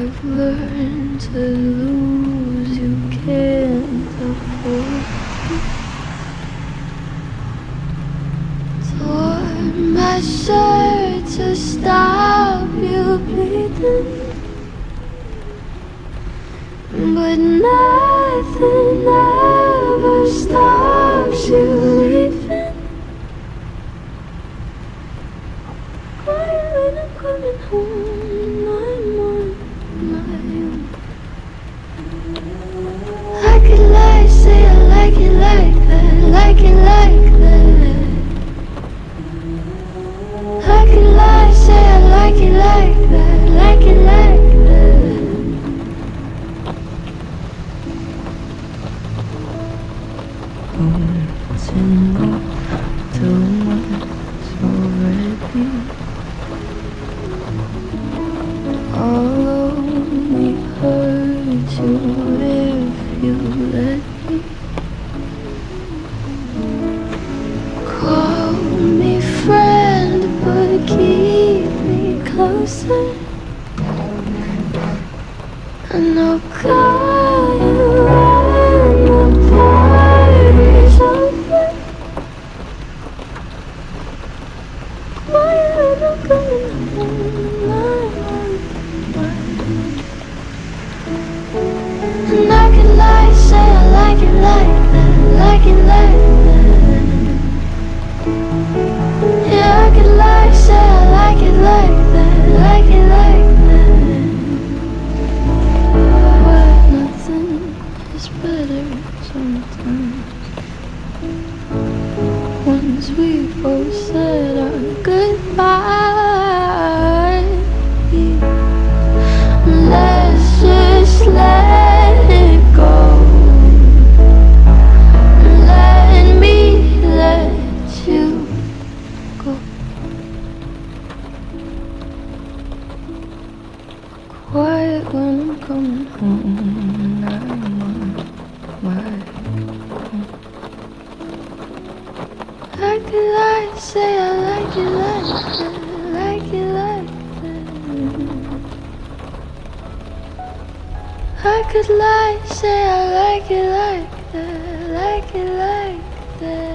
I've learned to lose, you can't afford. Tore my shirt to stop you bleeding, but nothing ever stops you leaving. Quiet when I'm coming home, I'm on my own. I could lie, say I like it like that, like it like that. I could lie, say I like it like that, like it like that. Holding on too much already. I'll only hurt you if you let me. Call me friend, but keep me closer. I know call you when the party's over. Quiet when I'm coming home, and I can lie, say I like it like that, like it like that. Yeah, I can lie, say I like it like that, like it like that. But nothing is better sometimes. Once we both said our goodbye, let's just let it go. Let me let you go. Quiet when I'm coming home, and I'm on my own. I could lie, say I like it like that, like it like that. I could lie, say I like it like that, like it like that.